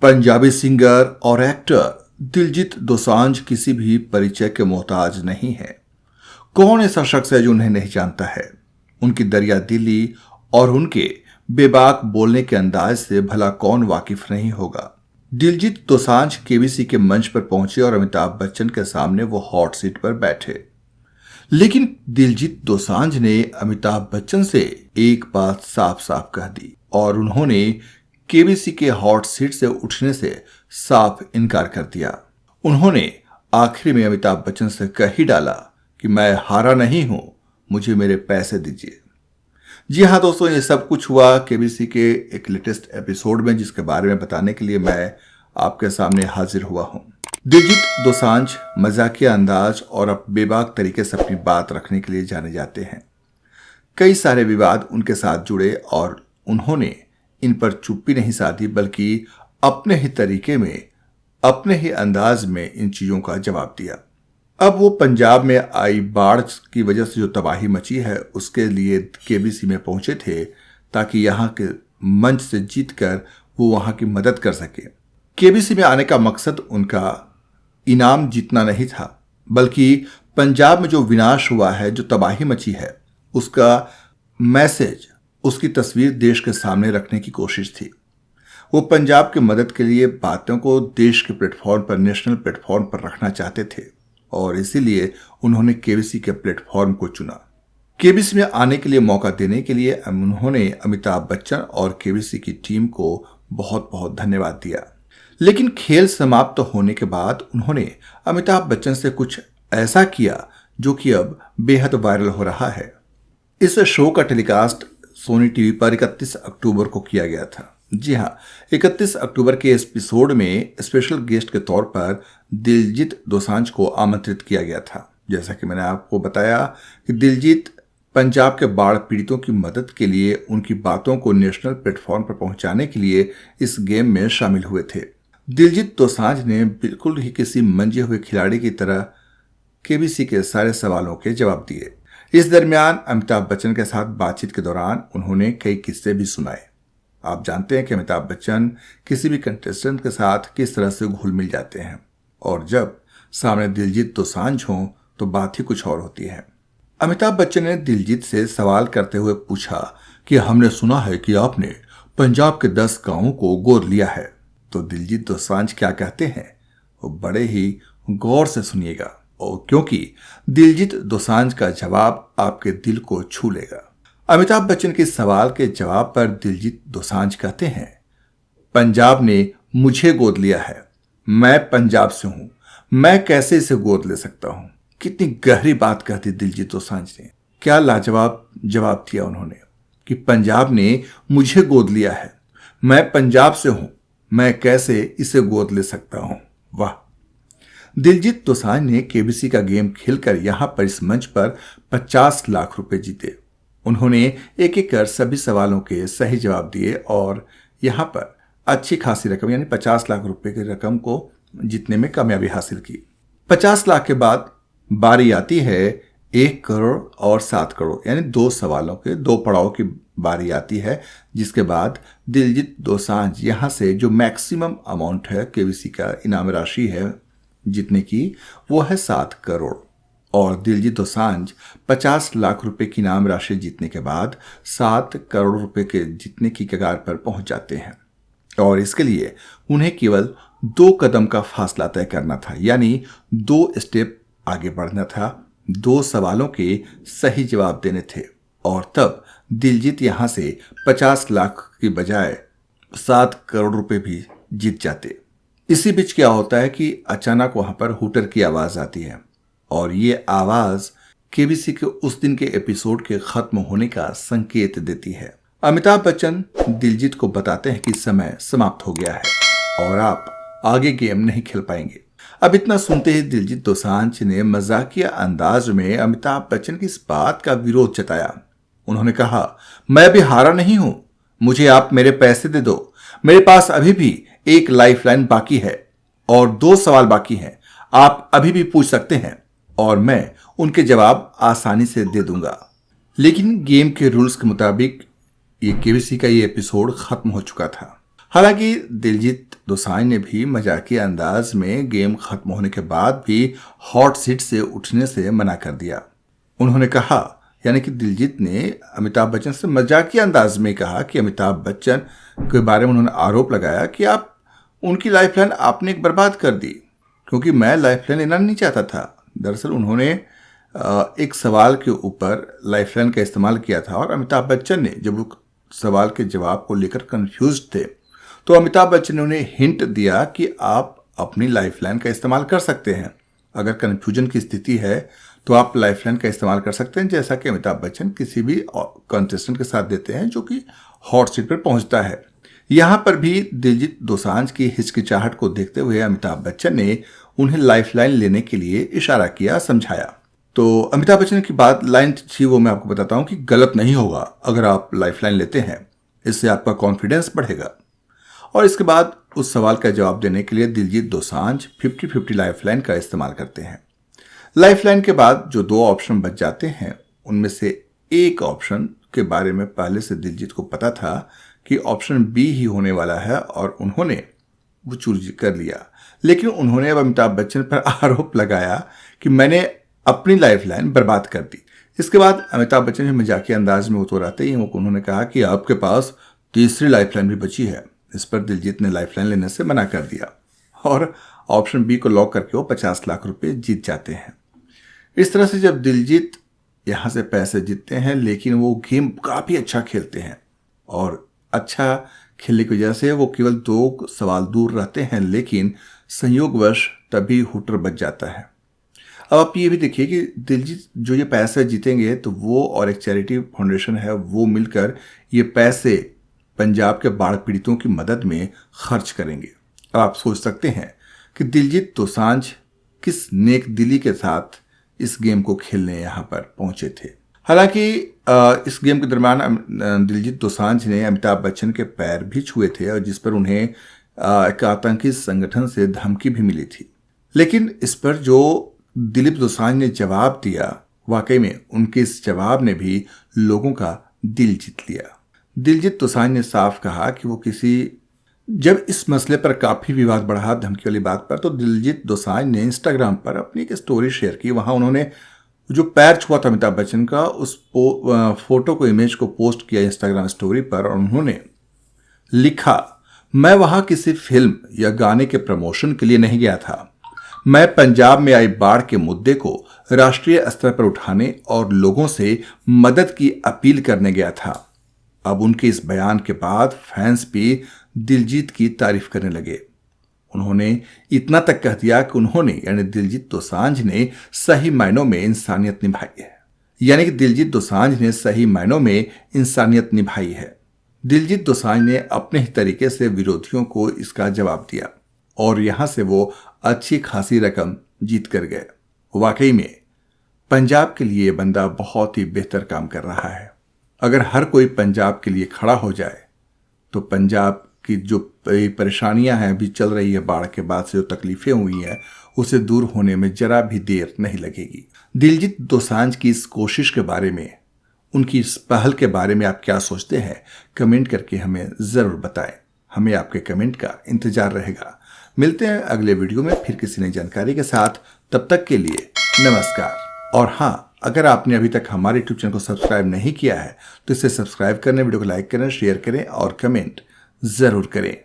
Punjabi singer और actor Diljit Dosanjh किसी भी परिचय के मोहताज नहीं है। कौन ऐसा शख्स है जो उन्हें नहीं जानता है। उनकी दरिया दिली और उनके बेबाक बोलने के अंदाज से भला कौन वाकिफ नहीं होगा। दिलजीत दोसांझ केबीसी के मंच पर पहुंचे और अमिताभ बच्चन के सामने वो हॉट सीट पर बैठे। लेकिन दिलजीत दोसांझ ने अमिताभ बच्चन से एक बात साफ साफ कह दी और उन्होंने केबीसी के हॉट सीट से उठने से साफ इनकार कर दिया। उन्होंने आखिर में अमिताभ बच्चन से कह ही डाला कि मैं हारा नहीं हूं, मुझे मेरे पैसे दीजिए। जी हाँ दोस्तों, ये सब कुछ हुआ केबीसी के एक लेटेस्ट एपिसोड में, जिसके बारे में बताने के लिए मैं आपके सामने हाजिर हुआ हूं। दिलजीत दोसांझ मजाकिया अंदाज और बेबाक तरीके से अपनी बात रखने के लिए जाने जाते हैं। कई सारे विवाद उनके साथ जुड़े और उन्होंने इन पर चुप्पी नहीं साधी, बल्कि अपने ही तरीके में, अपने ही अंदाज में इन चीजों का जवाब दिया। अब वो पंजाब में आई बाढ़ की वजह से जो तबाही मची है, उसके लिए केबीसी में पहुंचे थे ताकि यहाँ के मंच से जीतकर वो वहां की मदद कर सके। केबीसी में आने का मकसद उनका इनाम जीतना नहीं था, बल्कि पंजाब में जो विनाश हुआ है, जो तबाही मची है, उसका मैसेज, उसकी तस्वीर देश के सामने रखने की कोशिश थी। वो पंजाब की मदद के लिए बातों को देश के प्लेटफॉर्म पर, नेशनल प्लेटफॉर्म पर रखना चाहते थे और इसीलिए उन्होंने केबीसी के प्लेटफॉर्म को चुना। केबीसी में आने के लिए मौका देने के लिए उन्होंने अमिताभ बच्चन और केबीसी की टीम को बहुत बहुत धन्यवाद दिया। लेकिन खेल समाप्त होने के बाद उन्होंने अमिताभ बच्चन से कुछ ऐसा किया जो कि अब बेहद वायरल हो रहा है। इस शो का टेलीकास्ट सोनी टीवी पर 31 अक्टूबर को किया गया था। जी हाँ, 31 अक्टूबर के इस एपिसोड में स्पेशल गेस्ट के तौर पर दिलजीत दोसांझ को आमंत्रित किया गया था। जैसा कि मैंने आपको बताया कि दिलजीत पंजाब के बाढ़ पीड़ितों की मदद के लिए, उनकी बातों को नेशनल प्लेटफॉर्म पर पहुंचाने के लिए इस गेम में शामिल हुए थे। दिलजीत दोसांझ ने बिल्कुल ही किसी मंजे हुए खिलाड़ी की तरह केबीसी के सारे सवालों के जवाब दिए। इस दरमियान अमिताभ बच्चन के साथ बातचीत के दौरान उन्होंने कई किस्से भी सुनाए। आप जानते हैं कि अमिताभ बच्चन किसी भी कंटेस्टेंट के साथ किस तरह से घुल मिल जाते हैं और जब सामने दिलजीत दोसांझ हों तो बात ही कुछ और होती है। अमिताभ बच्चन ने दिलजीत से सवाल करते हुए पूछा कि हमने सुना है कि आपने पंजाब के 10 गांवों को गोद लिया है। तो दिलजीत दोसांझ क्या कहते हैं, वो बड़े ही गौर से सुनिएगा, और क्योंकि दिलजीत दोसांझ का जवाब आपके दिल को छू लेगा। अमिताभ बच्चन के सवाल के जवाब पर दिलजीत दोसांझ कहते हैं, पंजाब ने मुझे गोद लिया है, मैं पंजाब से हूं, मैं कैसे इसे गोद ले सकता हूं। कितनी गहरी बात कह दी दिलजीत दोसांझ ने। क्या लाजवाब जवाब दिया उन्होंने कि पंजाब ने मुझे गोद लिया है, मैं पंजाब से हूं, मैं कैसे इसे गोद ले सकता हूं। वाह। दिलजीत दोसांझ ने केबीसी का गेम खेलकर यहां पर इस मंच पर 50 लाख रुपए जीते। उन्होंने एक एक कर सभी सवालों के सही जवाब दिए और यहां पर अच्छी खासी रकम यानी 50 लाख रुपए की रकम को जीतने में कामयाबी हासिल की। 50 लाख के बाद बारी आती है 1 करोड़ और 7 करोड़ यानी 2 सवालों के 2 पड़ाव की बारी आती है, जिसके बाद दिलजीत दोसांझ यहां से जो मैक्सिमम अमाउंट है केबीसी का इनाम राशि है जीतने की, वो है 7 करोड़ और दिलजीत दोसांझ 50 लाख रुपए की इनाम राशि जीतने के बाद 7 करोड़ रुपए के जीतने की कगार पर पहुंच जाते हैं और इसके लिए उन्हें केवल 2 कदम का फासला तय करना था, यानी 2 स्टेप आगे बढ़ना था, 2 सवालों के सही जवाब देने थे और तब दिलजीत यहां से 50 लाख की बजाय 7 करोड़ रुपए भी जीत जाते। इसी बीच क्या होता है कि अचानक वहां पर हूटर की आवाज आती है और ये आवाज केबीसी के उस दिन के एपिसोड के खत्म होने का संकेत देती है। अमिताभ बच्चन दिलजीत को बताते हैं कि समय समाप्त हो गया है और आप आगे गेम नहीं खेल पाएंगे। अब इतना सुनते ही दिलजीत दोसांझ ने मजाकिया अंदाज में अमिताभ बच्चन की इस बात का विरोध जताया। उन्होंने कहा, मैं भी हारा नहीं हूं, मुझे आप मेरे पैसे दे दो, मेरे पास अभी भी एक लाइफलाइन बाकी है और 2 सवाल बाकी हैं, आप अभी भी पूछ सकते हैं और मैं उनके जवाब आसानी से दे दूंगा। लेकिन गेम के रूल्स के मुताबिक ये केबीसी का ये एपिसोड खत्म हो चुका था। हालांकि दिलजीत दोसांझ ने भी मजाकिया अंदाज में गेम खत्म होने के बाद भी हॉट सीट से उठने से मना कर दिया। उन्होंने कहा, यानी कि दिलजीत ने अमिताभ बच्चन से मजाकिया अंदाज में कहा कि अमिताभ बच्चन के बारे में उन्होंने आरोप लगाया कि आप उनकी लाइफलाइन आपने बर्बाद कर दी, क्योंकि मैं लाइफलाइन लेना नहीं चाहता था। दरअसल उन्होंने एक सवाल के ऊपर लाइफलाइन का इस्तेमाल किया था और अमिताभ बच्चन ने जब वो सवाल के जवाब को लेकर कंफ्यूज थे तो अमिताभ बच्चन ने उन्हें हिंट दिया कि आप अपनी लाइफलाइन का इस्तेमाल कर सकते हैं। अगर कंफ्यूजन की स्थिति है तो आप लाइफलाइन का इस्तेमाल कर सकते हैं, जैसा कि अमिताभ बच्चन किसी भी कंटेस्टेंट के साथ देते हैं जो कि हॉट सीट पर पहुंचता है। यहां पर भी दिलजीत दोसांझ की हिचकिचाहट को देखते हुए अमिताभ बच्चन ने उन्हें लाइफलाइन लेने के लिए इशारा किया, समझाया। तो अमिताभ बच्चन की बात लाइन थी वो मैं आपको बताता हूं कि गलत नहीं होगा अगर आप लाइफलाइन लेते हैं, इससे आपका कॉन्फिडेंस बढ़ेगा। और इसके बाद उस सवाल का जवाब देने के लिए दिलजीत दोसांझ 50-50 लाइफलाइन का इस्तेमाल करते हैं। लाइफलाइन के बाद जो 2 ऑप्शन बच जाते हैं उनमें से एक ऑप्शन के बारे में पहले से दिलजीत को पता था कि ऑप्शन बी ही होने वाला है और उन्होंने वो चूज कर लिया। लेकिन उन्होंने अब अमिताभ बच्चन पर आरोप लगाया कि मैंने अपनी लाइफलाइन बर्बाद कर दी। इसके बाद अमिताभ बच्चन ने मजाकिया अंदाज में उतराते ही उन्होंने कहा कि आपके पास तीसरी लाइफलाइन भी बची है। इस पर दिलजीत ने लाइफलाइन लेने से मना कर दिया और ऑप्शन बी को लॉक करके वो 50 लाख रुपए जीत जाते हैं। इस तरह से जब दिलजीत यहां से पैसे जीतते हैं, लेकिन वो गेम काफी अच्छा खेलते हैं और अच्छा खेलने की वजह से वो केवल 2 सवाल दूर रहते हैं, लेकिन संयोगवश तभी हुटर बच जाता है। अब आप ये भी देखिए कि दिलजीत जो ये पैसे जीतेंगे तो वो और एक चैरिटी फाउंडेशन है वो मिलकर ये पैसे पंजाब के बाढ़ पीड़ितों की मदद में खर्च करेंगे। अब आप सोच सकते हैं कि दिलजीत दोसांझ किस नेक दिली के साथ इस गेम को खेलने यहाँ पर पहुंचे थे। हालांकि इस गेम के दरमियान दिलजीत दोसांझ ने अमिताभ बच्चन के पैर भी छुए थे और जिस पर उन्हें एक आतंकी संगठन से धमकी भी मिली थी। लेकिन इस पर जो दिलीप दोसांझ ने जवाब दिया, वाकई में उनके इस जवाब ने भी लोगों का दिल जीत लिया। दिलजीत दोसांझ ने साफ कहा कि वो जब इस मसले पर काफी विवाद बढ़ा, धमकी वाली बात पर, तो दिलजीत दोसांझ ने इंस्टाग्राम पर अपनी एक स्टोरी शेयर की। वहां उन्होंने जो पैर छुआ था अमिताभ बच्चन का उस फोटो को, इमेज को पोस्ट किया इंस्टाग्राम स्टोरी पर और उन्होंने लिखा, मैं वहां किसी फिल्म या गाने के प्रमोशन के लिए नहीं गया था। मैं पंजाब में आई बाढ़ के मुद्दे को राष्ट्रीय स्तर पर उठाने और लोगों से मदद की अपील करने गया था। अब उनके इस बयान के बाद फैंस भी दिलजीत की तारीफ करने लगे। उन्होंने इतना तक कह दिया कि उन्होंने यानी दिलजीत दोसांझ ने सही मायनों में इंसानियत निभाई है। यानी कि दिलजीत दोसांझ ने सही मायनों में इंसानियत निभाई है। दिलजीत दोसांझ ने अपने ही तरीके से विरोधियों को इसका जवाब दिया और यहां से वो अच्छी खासी रकम जीत कर गए। वाकई में पंजाब के लिए बंदा बहुत ही बेहतर काम कर रहा है। अगर हर कोई पंजाब के लिए खड़ा हो जाए तो पंजाब की जो परेशानियां हैं अभी चल रही है, बाढ़ के बाद से जो तकलीफें हुई हैं, उसे दूर होने में जरा भी देर नहीं लगेगी। दिलजीत दोसांझ की इस कोशिश के बारे में, उनकी इस पहल के बारे में आप क्या सोचते हैं, कमेंट करके हमें जरूर बताएं। हमें आपके कमेंट का इंतजार रहेगा। मिलते हैं अगले वीडियो में फिर किसी नई जानकारी के साथ। तब तक के लिए नमस्कार। और हाँ, अगर आपने अभी तक हमारे यूट्यूब चैनल को सब्सक्राइब नहीं किया है तो इसे सब्सक्राइब करें, वीडियो को लाइक करें, शेयर करें और कमेंट जरूर करें।